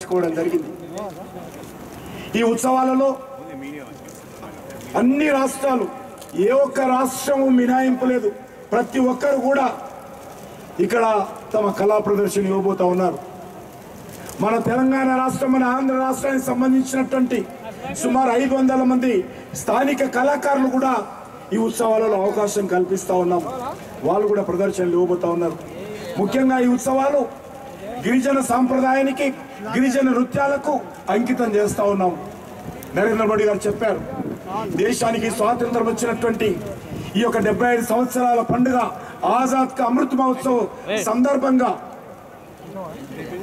నిర్వహించుకోవడం జరిగింది। ఈ ఉత్సవాలలో అన్ని రాష్ట్రాలు ఏ ఒక్క రాష్ట్రము మినహాయింపు లేదు, ప్రతి ఒక్కరు కూడా ఇక్కడ తమ కళా ప్రదర్శన ఇవ్వబోతా ఉన్నారు। మన తెలంగాణ రాష్ట్రం మన ఆంధ్ర రాష్ట్రానికి సంబంధించినటువంటి సుమారు 500 మంది స్థానిక కళాకారులు కూడా ఈ ఉత్సవాలలో అవకాశం కల్పిస్తా ఉన్నాం, వాళ్ళు కూడా ప్రదర్శనలు ఇవ్వబోతా ఉన్నారు। ముఖ్యంగా ఈ ఉత్సవాలు గిరిజన సాంప్రదాయానికి గిరిజన నృత్యాలకు అంకితం చేస్తా ఉన్నాం। నరేంద్ర మోడీ గారు చెప్పారు, దేశానికి స్వాతంత్రం వచ్చినటువంటి ఈ యొక్క 75 సంవత్సరాల పండుగ ఆజాద్ కా అమృత్ మహోత్సవ్ సందర్భంగా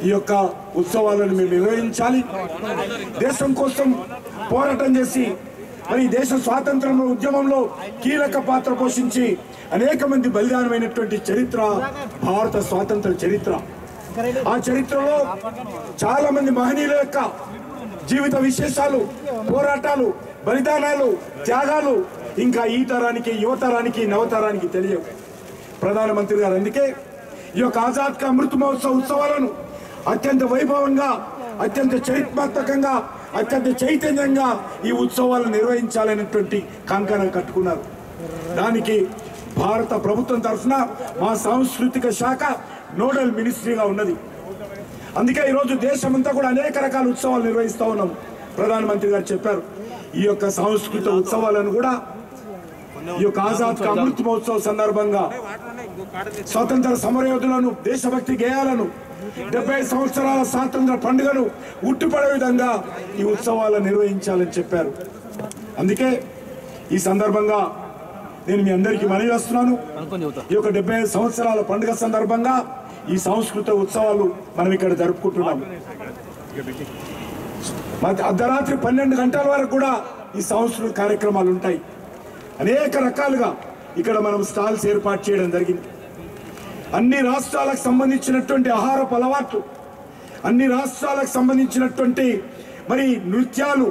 ఈ యొక్క ఉత్సవాలను మేము నిర్వహించాలి। దేశం కోసం పోరాటం చేసి మరి దేశ స్వాతంత్ర ఉద్యమంలో కీలక పాత్ర పోషించి అనేక మంది బలిదానమైనటువంటి చరిత్ర భారత స్వాతంత్ర చరిత్ర। ఆ చరిత్రలో చాలా మంది మహనీయుల యొక్క జీవిత విశేషాలు, పోరాటాలు, బలిదానాలు, త్యాగాలు ఇంకా ఈ తరానికి, యువతరానికి, నవతరానికి తెలియవు। ప్రధానమంత్రి గారు అందుకే ఈ యొక్క ఆజాద్ కా అమృత్ మహోత్సవ్ ఉత్సవాలను అత్యంత వైభవంగా, అత్యంత చరిత్రాత్మకంగా, అత్యంత చైతన్యంగా ఈ ఉత్సవాలను నిర్వహించాలనేటువంటి కంకణం కట్టుకున్నారు। దానికి భారత ప్రభుత్వం తరఫున మా సాంస్కృతిక శాఖ నోడల్ మినిస్ట్రీగా ఉన్నది। అందుకే ఈరోజు దేశమంతా కూడా అనేక రకాల ఉత్సవాలు నిర్వహిస్తూ ఉన్నాం। ప్రధానమంత్రి గారు చెప్పారు, ఈ యొక్క సాంస్కృతిక ఉత్సవాలను కూడా ఈ యొక్క ఆజాద్ కా అమృత్ మహోత్సవ్ సందర్భంగా స్వాతంత్ర సమరయోధులను, దేశభక్తి గేయాలను, 75 సంవత్సరాల స్వాతంత్ర పండుగను ఉట్టిపడే విధంగా ఈ ఉత్సవాలను నిర్వహించాలని చెప్పారు। అందుకే ఈ సందర్భంగా నేను మీ అందరికీ మనవి చేస్తున్నాను, ఈ యొక్క 75 సంవత్సరాల పండుగ సందర్భంగా ఈ సాంస్కృతిక ఉత్సవాలు మనం ఇక్కడ జరుపుకుంటున్నాం। అర్ధరాత్రి 12 గంటల వరకు కూడా ఈ సాంస్కృతిక కార్యక్రమాలు ఉంటాయి। అనేక రకాలుగా ఇక్కడ మనం స్టాల్స్ ఏర్పాటు చేయడం జరిగింది। అన్ని రాష్ట్రాలకు సంబంధించినటువంటి ఆహారపు అలవాట్లు, అన్ని రాష్ట్రాలకు సంబంధించినటువంటి మరి నృత్యాలు,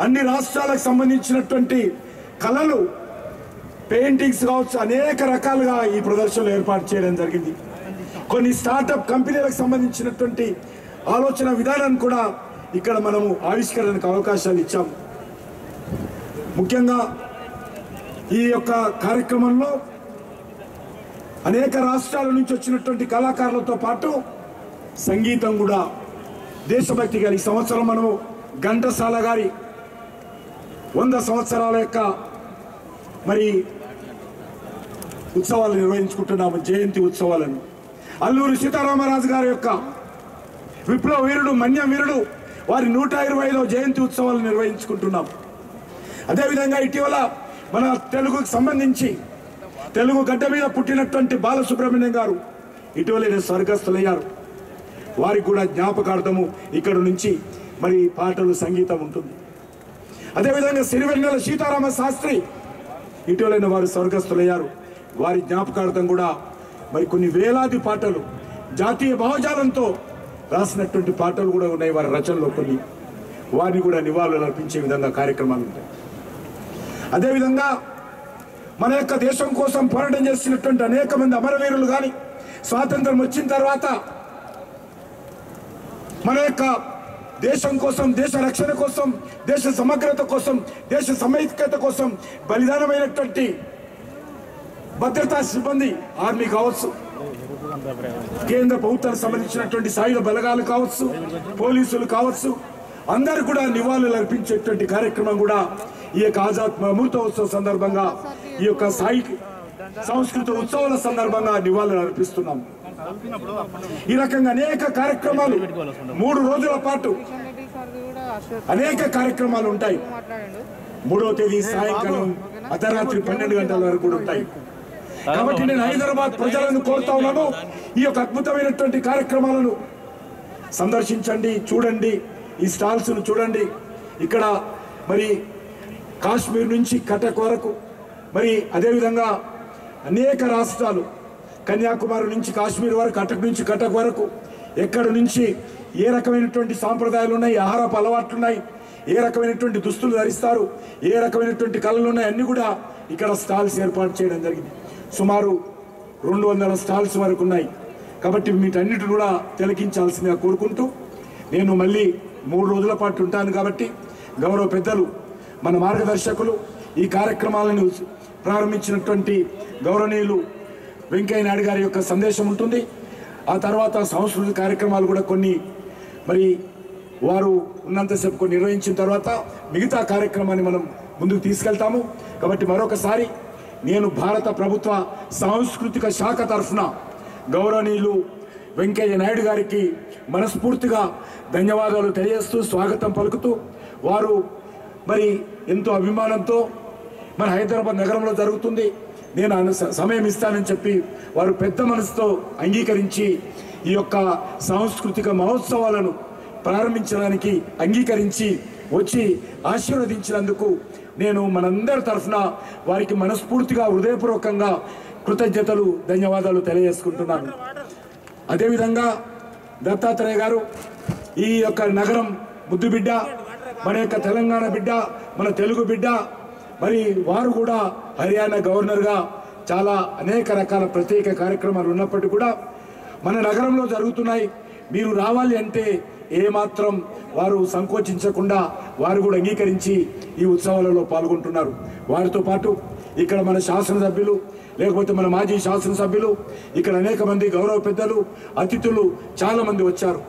అన్ని రాష్ట్రాలకు సంబంధించినటువంటి కళలు, పెయింటింగ్స్ కావచ్చు, అనేక రకాలుగా ఈ ప్రదర్శనలు ఏర్పాటు చేయడం జరిగింది। కొన్ని స్టార్టప్ కంపెనీలకు సంబంధించినటువంటి ఆలోచన విధానాన్ని కూడా ఇక్కడ మనము ఆవిష్కరణకు అవకాశాలు ఇచ్చాము। ముఖ్యంగా ఈ యొక్క కార్యక్రమంలో అనేక రాష్ట్రాల నుంచి వచ్చినటువంటి కళాకారులతో పాటు సంగీతం కూడా దేశభక్తి గారి సంవత్సరం మనము ఘంటసాల గారి 100 సంవత్సరాల యొక్క మరి ఉత్సవాలు నిర్వహించుకుంటున్నాము, జయంతి ఉత్సవాలను। అల్లూరి సీతారామరాజు గారి యొక్క విప్లవ వీరుడు, మన్య వీరుడు వారి 125వ జయంతి ఉత్సవాలు నిర్వహించుకుంటున్నాం। అదేవిధంగా ఇటీవల మన తెలుగుకు సంబంధించి తెలుగు గడ్డ మీద పుట్టినటువంటి బాలసుబ్రహ్మణ్యం గారు ఇటీవల స్వర్గస్థులయ్యారు, వారికి కూడా జ్ఞాపకార్థము ఇక్కడ నుంచి మరి పాటలు, సంగీతం ఉంటుంది। అదేవిధంగా సిరివెన్నెల సీతారామ శాస్త్రి ఇటీవలైన వారు స్వర్గస్థులయ్యారు, వారి జ్ఞాపకార్థం కూడా మరి కొన్ని వేలాది పాటలు, జాతీయ భావజాలంతో రాసినటువంటి పాటలు కూడా ఉన్నాయి వారి రచనలో కొన్ని, వారిని కూడా నివాళులు అర్పించే విధంగా కార్యక్రమాలు ఉంటాయి। అదేవిధంగా మన యొక్క దేశం కోసం పోరాటం చేసినటువంటి అనేక మంది అమరవీరులు కానీ, స్వాతంత్రం వచ్చిన తర్వాత మన యొక్క దేశం కోసం, దేశ రక్షణ కోసం, దేశ సమగ్రత కోసం, దేశ సమైక్యత కోసం బలిదానమైనటువంటి భద్రతా సిబ్బంది, ఆర్మీ కావచ్చు, కేంద్ర ప్రభుత్వానికి సంబంధించినటువంటి సాయుధ బలగాలు కావచ్చు, పోలీసులు కావచ్చు, అందరూ కూడా నివాళులు అర్పించేటువంటి కార్యక్రమం కూడా ఈ యొక్క ఆజాద్ అమృతోత్సవ సందర్భంగా, ఈ యొక్క సాంస్కృతిక ఉత్సవాల సందర్భంగా నివాళులు అర్పిస్తున్నాం। ఈ రకంగా అనేక కార్యక్రమాలు 3 రోజుల పాటు అనేక కార్యక్రమాలు ఉంటాయి। 3వ తేదీ సాయంకాలం అర్ధరాత్రి 12 గంటల వరకు కూడా ఉంటాయి। కాబట్టి నేను హైదరాబాద్ ప్రజలను కోరుతా ఉన్నాను, ఈ యొక్క అద్భుతమైనటువంటి కార్యక్రమాలను సందర్శించండి, చూడండి, ఈ స్టాల్స్ ను చూడండి। ఇక్కడ మరి కాశ్మీర్ నుంచి కటక్ వరకు, మరి అదేవిధంగా అనేక రాష్ట్రాలు, కన్యాకుమారి నుంచి కాశ్మీర్ వరకు, కటక్ నుంచి కటక్ వరకు, ఎక్కడ నుంచి ఏ రకమైనటువంటి సాంప్రదాయాలు ఉన్నాయి, ఆహారపు అలవాట్లు ఉన్నాయి, ఏ రకమైనటువంటి దుస్తులు ధరిస్తారు, ఏ రకమైనటువంటి కళలు ఉన్నాయి, అన్ని కూడా ఇక్కడ స్టాల్స్ ఏర్పాటు చేయడం జరిగింది। సుమారు 200 స్టాల్స్ వరకు ఉన్నాయి। కాబట్టి వీటన్నిటిని కూడా తిలకించాల్సిందిగా కోరుకుంటూ నేను మళ్ళీ 3 రోజుల పాటు ఉంటాను కాబట్టి గౌరవ పెద్దలు మన మార్గదర్శకులు ఈ కార్యక్రమాలను ప్రారంభించినటువంటి గౌరవనీయులు వెంకయ్య నాయుడు గారి యొక్క సందేశం ఉంటుంది. ఆ తర్వాత సాంస్కృతిక కార్యక్రమాలు కూడా కొన్ని మరి వారు ఉన్నంతసేపు కొన్ని నిర్వహించిన తర్వాత మిగతా కార్యక్రమాన్ని మనం ముందుకు తీసుకెళ్తాము. కాబట్టి మరొకసారి నేను భారత ప్రభుత్వ సాంస్కృతిక శాఖ తరఫున గౌరవనీయులు వెంకయ్య నాయుడు గారికి మనస్ఫూర్తిగా ధన్యవాదాలు తెలియజేస్తూ స్వాగతం పలుకుతూ, వారు మరి ఎంతో అభిమానంతో మన హైదరాబాద్ నగరంలో జరుగుతుంది, నేను సమయం ఇస్తానని చెప్పి వారు పెద్ద మనసుతో అంగీకరించి ఈ యొక్క సాంస్కృతిక మహోత్సవాలను ప్రారంభించడానికి అంగీకరించి వచ్చి ఆశీర్వదించినందుకు నేను మనందరి తరఫున వారికి మనస్ఫూర్తిగా హృదయపూర్వకంగా కృతజ్ఞతలు ధన్యవాదాలు తెలియజేసుకుంటున్నాను. అదేవిధంగా దత్తాత్రేయ గారు ఈ యొక్క నగరం ముద్దు బిడ్డ, మన యొక్క తెలంగాణ బిడ్డ, మన తెలుగు బిడ్డ, మరి వారు కూడా హర్యానా గవర్నర్గా చాలా అనేక రకాల ప్రత్యేక కార్యక్రమాలు ఉన్నప్పటికీ కూడా మన నగరంలో జరుగుతున్నాయి. మీరు రావాలి అంటే ఏమాత్రం వారు సంకోచించకుండా వారు కూడా అంగీకరించి ఈ ఉత్సవాలలో పాల్గొంటున్నారు. వారితో పాటు ఇక్కడ మన శాసనసభ్యులు, లేకపోతే మన మాజీ శాసనసభ్యులు, ఇక్కడ అనేక మంది గౌరవ పెద్దలు, అతిథులు చాలా మంది వచ్చారు.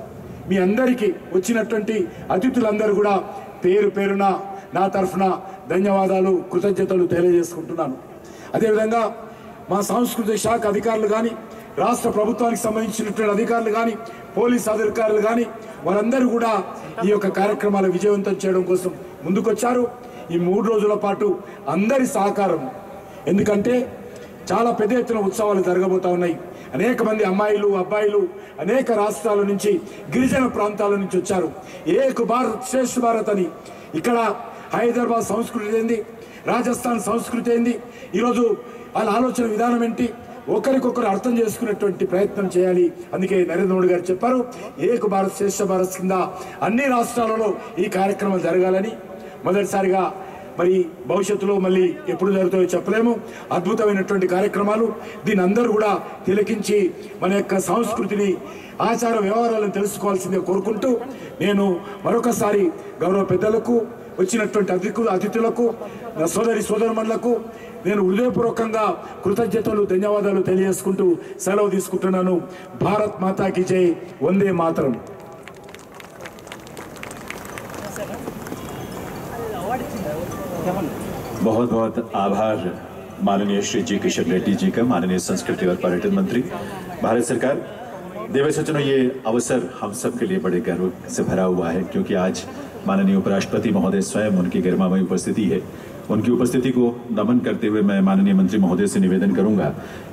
మీ అందరికీ వచ్చినటువంటి అతిథులందరూ కూడా పేరు పేరున నా తరఫున ధన్యవాదాలు కృతజ్ఞతలు తెలియజేసుకుంటున్నాను. అదేవిధంగా మా సాంస్కృతిక శాఖ అధికారులు కానీ, రాష్ట్ర ప్రభుత్వానికి సంబంధించినటువంటి అధికారులు కానీ, పోలీస్ అధికారులు కానీ వారందరూ కూడా ఈ యొక్క కార్యక్రమాలు విజయవంతం చేయడం కోసం ముందుకొచ్చారు. ఈ 3 రోజుల పాటు అందరి సహకారం, ఎందుకంటే చాలా పెద్ద ఎత్తున ఉత్సవాలు జరగబోతా ఉన్నాయి. అనేక మంది అమ్మాయిలు అబ్బాయిలు అనేక రాష్ట్రాల నుంచి, గిరిజన ప్రాంతాల నుంచి వచ్చారు. ఏక్ భారత్ శ్రేష్ఠ భారత్ అని ఇక్కడ హైదరాబాద్ సంస్కృతి ఏంది, రాజస్థాన్ సంస్కృతి ఏంది, ఈరోజు వాళ్ళ ఆలోచన విధానం ఏంటి, ఒకరికొకరు అర్థం చేసుకునేటువంటి ప్రయత్నం చేయాలి. అందుకే నరేంద్ర మోడీ గారు చెప్పారు, ఏక్ భారత్ శ్రేష్ఠ భారత్ కింద అన్ని రాష్ట్రాలలో ఈ కార్యక్రమాలు జరగాలని. మొదటిసారిగా మరి భవిష్యత్తులో మళ్ళీ ఎప్పుడు జరుగుతాయో చెప్పలేము. అద్భుతమైనటువంటి కార్యక్రమాలు, దీని అందరూ కూడా తిలకించి మన యొక్క సంస్కృతిని, ఆచార వ్యవహారాలను తెలుసుకోవాల్సిందే కోరుకుంటూ, నేను మరొకసారి గౌరవ పెద్దలకు, వచ్చినటువంటి అతిథులకు, సోదరి సోదరుమణులకు నేను హృదయపూర్వకంగా కృతజ్ఞతలు ధన్యవాదాలు తెలియజేసుకుంటూ సెలవు తీసుకుంటున్నాను. భారత్ మాతాకి జై, వందే మాతరం. बहुत बहुत आभार माननीय श्री जी किशन रेड्डी जी का, माननीय संस्कृति और पर्यटन मंत्री भारत सरकार। देवी सज्जनों, ये अवसर हम सब के लिए बड़े गर्व से भरा हुआ है, क्योंकि आज माननीय उपराष्ट्रपति महोदय स्वयं, उनकी गरिमामयी उपस्थिति है। उनकी उपस्थिति को नमन करते हुए मैं माननीय मंत्री महोदय से निवेदन करूंगा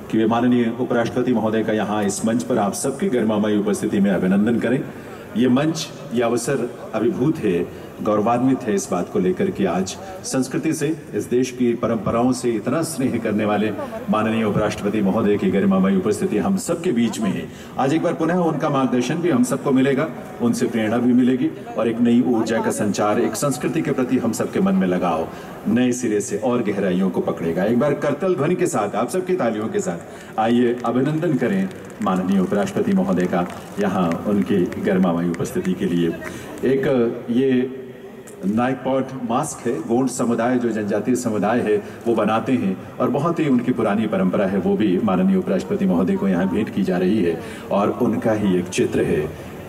कि वे माननीय उपराष्ट्रपति महोदय का यहाँ इस मंच पर आप सबकी गरिमामयी उपस्थिति में अभिनंदन करें। ये मंच, ये अवसर अभिभूत है, गौरवान्वित है इस बात को लेकर कि आज संस्कृति से, इस देश की परंपराओं से इतना स्नेह करने वाले माननीय उपराष्ट्रपति महोदय की गरिमामयी उपस्थिति हम सबके बीच में है। आज एक बार पुनः उनका मार्गदर्शन भी हम सबको मिलेगा, उनसे प्रेरणा भी मिलेगी और एक नई ऊर्जा का संचार, एक संस्कृति के प्रति हम सबके मन में लगाओ नए सिरे से और गहराइयों को पकड़ेगा। एक बार करतल ध्वनि के साथ, आप सबकी तालियों के साथ आइए अभिनंदन करें माननीय उपराष्ट्रपति महोदय का यहाँ उनकी गरिमामयी उपस्थिति के लिए। एक ये नाइक पॉट मास्क है, गोंड समुदाय जो जनजातीय समुदाय है वो बनाते हैं और बहुत ही उनकी पुरानी परंपरा है, वो भी माननीय उपराष्ट्रपति महोदय को यहाँ भेंट की जा रही है और उनका ही एक चित्र है।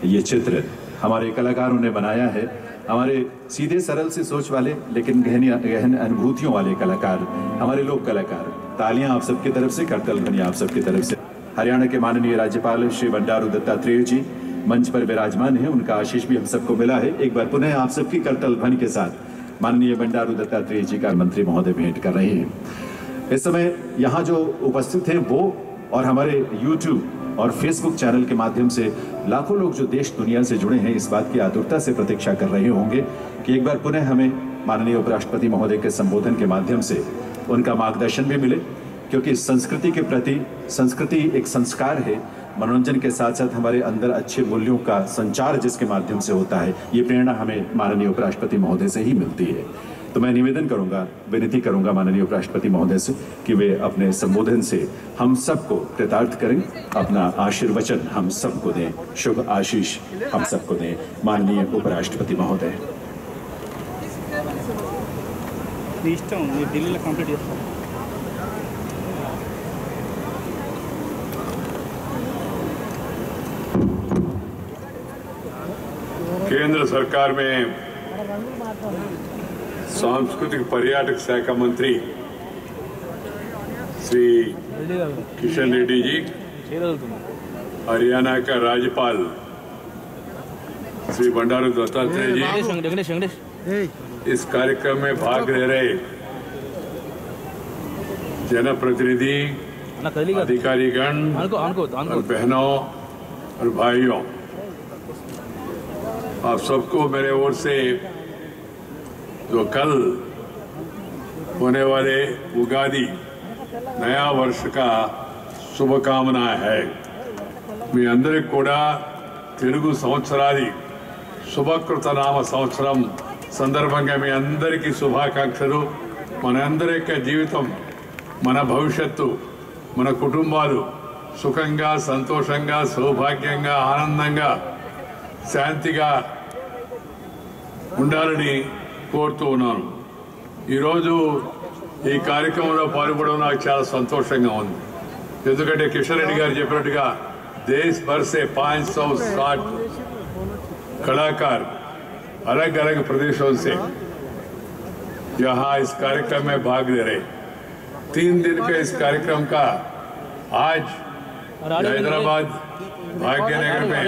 ये चित्र हमारे कलाकारों ने बनाया है, हमारे सीधे सरल से सोच वाले लेकिन गहन अनुभूतियों वाले कलाकार, हमारे लोक कलाकार। तालियां आप सबकी तरफ से, करतल ध्वनि आप सबकी तरफ से। हरियाणा के माननीय राज्यपाल श्री बंडारू दत्तात्रेय जी मंच पर विराजमान है, उनका आशीष भी हम सबको मिला है। एक बार पुनः आप सबकी करतल ध्वनि के साथ माननीय बंडारू दत्तात्रेय जी का मंत्री महोदय भेंट कर रहे हैं। इस समय यहाँ जो उपस्थित हैं वो और हमारे YouTube और Facebook चैनल के माध्यम से लाखों लोग जो देश दुनिया से जुड़े हैं, इस बात की आतुरता से प्रतीक्षा कर रहे होंगे कि एक बार पुनः हमें माननीय उपराष्ट्रपति महोदय के संबोधन के माध्यम से उनका मार्गदर्शन भी मिले, क्योंकि संस्कृति के प्रति, संस्कृति एक संस्कार है, मनोरंजन के साथ साथ हमारे अंदर अच्छे मूल्यों का संचार जिसके माध्यम से होता है, ये प्रेरणा हमें माननीय उपराष्ट्रपति महोदय से ही मिलती है। तो मैं निवेदन करूंगा, विनती करूंगा माननीय उपराष्ट्रपति महोदय से कि वे अपने संबोधन से हम सबको कृतार्थ करें, अपना आशीर्वचन हम सबको दें, शुभ आशीष हम सबको दें। माननीय उपराष्ट्रपति महोदय। केंद्र सरकार में सांस्कृतिक पर्यटक शाखा मंत्री श्री किशन रेड्डी जी, हरियाणा का राज्यपाल श्री बंडारू दत्तात्रेय जी, इस कार्यक्रम में भाग ले रहे जनप्रतिनिधि, अधिकारीगण और बहनों और भाइयों, आप सबको मेरे ओर से जो कल होने वाले उगादी नया वर्ष का शुभकामना है। మీ అందరికి కూడా తెలుగు సంవత్సరాది శుభకృతనామ సంవత్సరం సందర్భంగా మీ అందరికీ శుభాకాంక్షలు। మనందరి యొక్క జీవితం, మన భవిష్యత్తు, మన కుటుంబాలు సుఖంగా, సంతోషంగా, సౌభాగ్యంగా, ఆనందంగా, శాంతిగా ఉండాలని కోరుతూ ఉన్నాను। ఈరోజు ఈ కార్యక్రమంలో పాల్గొనడం నాకు చాలా సంతోషంగా ఉంది। ఎందుకంటే కిషన్ రెడ్డి గారు చెప్పినట్టుగా देश भर से 560 कलाकार अलग अलग प्रदेशों से यहाँ इस कार्यक्रम में भाग ले रहे। 3 दिन के इस कार्यक्रम का आज हैदराबाद भाग्यनगर में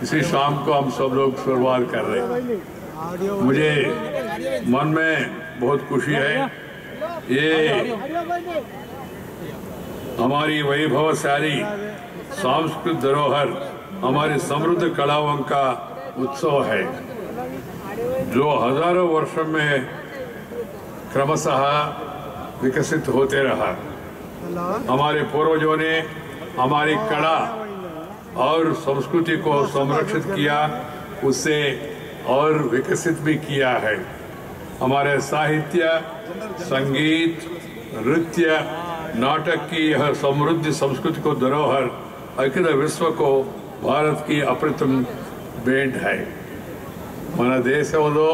इसी शाम को हम सब लोग शुरुआत कर रहे। मुझे मन में बहुत खुशी है। ये हमारी वैभवशाली सांस्कृतिक धरोहर, हमारी समृद्ध कलाओं का उत्सव है जो हजारों वर्षों में क्रमशः विकसित होते रहा। हमारे पूर्वजों ने हमारी कला और संस्कृति को संरक्षित किया, उससे और विकसित भी किया है। हमारे साहित्य, संगीत, नृत्य, नाटक की यह समृद्ध संस्कृति को धरोहर अखिल विश्व को भारत की अप्रतिम भेंट है। మన దేశంలో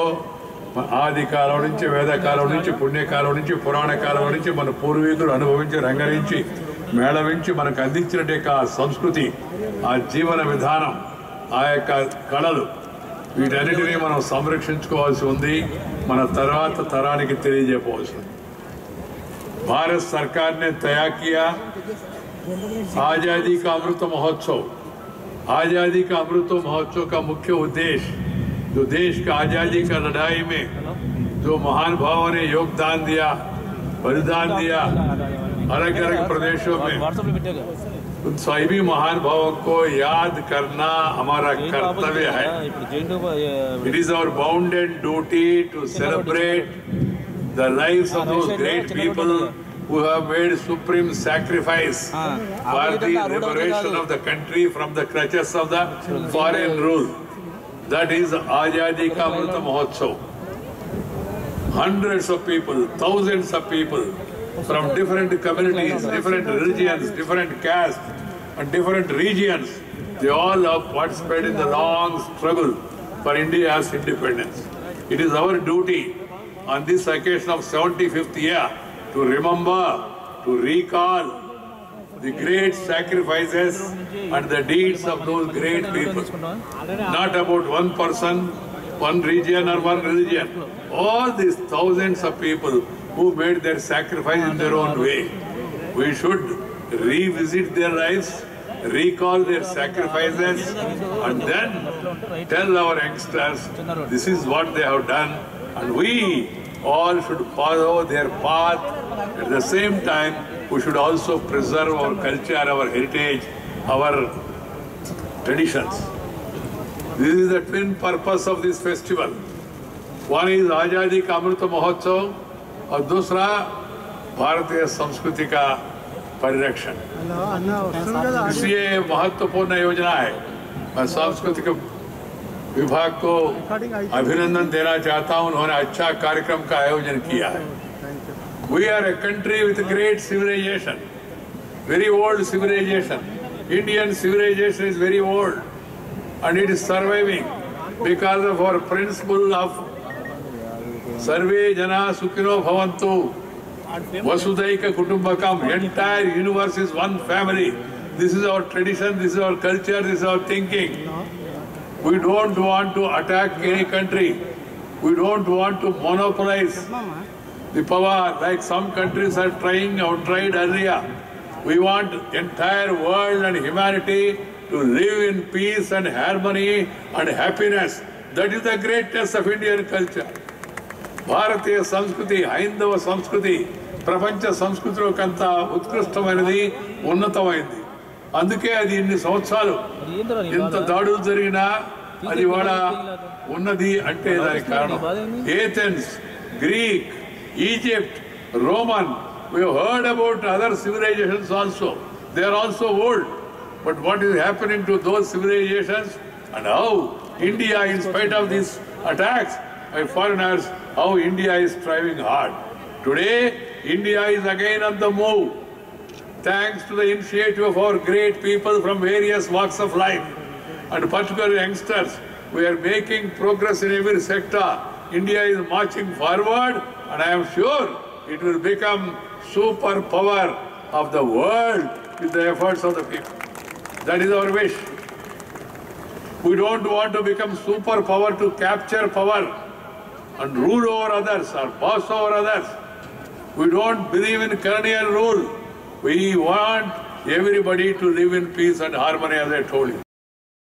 ఆది కాలం నుంచి, వేద కాలం నుంచి, పుణ్యకాలం నుంచి, పురాణ కాలం నుంచి మన పూర్వీకులు అనుభవించి, రంగరించి, మేళవించి మనకు అందించినట్టు యొక్క సంస్కృతి, ఆ జీవన విధానం, ఆ యొక్క కళలు, వీటన్నిటినీ మనం సంరక్షించుకోవాల్సి ఉంది, మన తర్వాత తరానికి తెలియజేయవలసి ఉంది। भारत सरकार ने तय किया आजादी का अमृत महोत्सव। आजादी का अमृत महोत्सव का मुख्य उद्देश्य, जो देश का आजादी का लड़ाई में जो महान भावों ने योगदान दिया, बलिदान दिया अलग अलग प्रदेशों में, उन सभी महान भावों को याद करना हमारा कर्तव्य है। It is our bounded duty to celebrate the lives of those great people who have made supreme sacrifice for the liberation of the country from the clutches of the foreign rule. That is Azadi Ka Amrit Mahotsav. Hundreds of people, thousands of people from different communities, different religions, different castes and different regions, they all have participated in the long struggle for India's independence. It is our duty on this occasion of 75th year to remember, to recall the great sacrifices and the deeds of those great people. Not about one person, one region or one religion. All these thousands of people who made their sacrifice in their own way. We should revisit their lives, recall their sacrifices, and then tell our youngsters this is what they have done, and we all should follow their path. At the same time, we should also preserve our culture, our heritage, our traditions. This is the twin purpose of this festival. One is Azadi Ka Amrit Mahotsav, और दूसरा भारतीय संस्कृति का परिरक्षण। इसलिए महत्वपूर्ण योजना है। सांस्कृतिक विभाग को अभिनंदन देना चाहता हूं, उन्होंने अच्छा कार्यक्रम का आयोजन किया है। We are a country with great civilization, very old civilization. Indian civilization is very old and it is surviving because of our principle of Sarve Jana Sukhino Bhavantu, Vasudaika Kutumbakam. Entire universe is one family. This is our tradition, this is our culture, this is our thinking. We don't want to attack any country. We don't want to monopolize the power like some countries are trying or tried earlier. We want entire world and humanity to live in peace and harmony and happiness. That is the greatness of Indian culture. Bharatiya Samskriti, Haindava Samskriti, Prapancha Samskritilo kanta utkrishtamainadi, unnatamaindi. అందుకే అది ఇన్ని సంవత్సరాలు ఎంత దాడులు జరిగినా అది వాళ్ళ ఉన్నది అంటే దానికి కారణం Athens, Greek, Egypt, Roman. We have heard about other civilizations also. They are also old. But what is happening to those civilizations and how India, in spite of these attacks by foreigners, how India is striving hard. Today, India is again on the move. Thanks to the initiative of our great people from various walks of life, and particularly youngsters, we are making progress in every sector. India is marching forward, and I am sure it will become superpower of the world with the efforts of the people. That is our wish. We don't want to become superpower to capture power and rule over others or boss over others. We don't believe in colonial rule. We want everybody to live in peace and harmony, as I told you.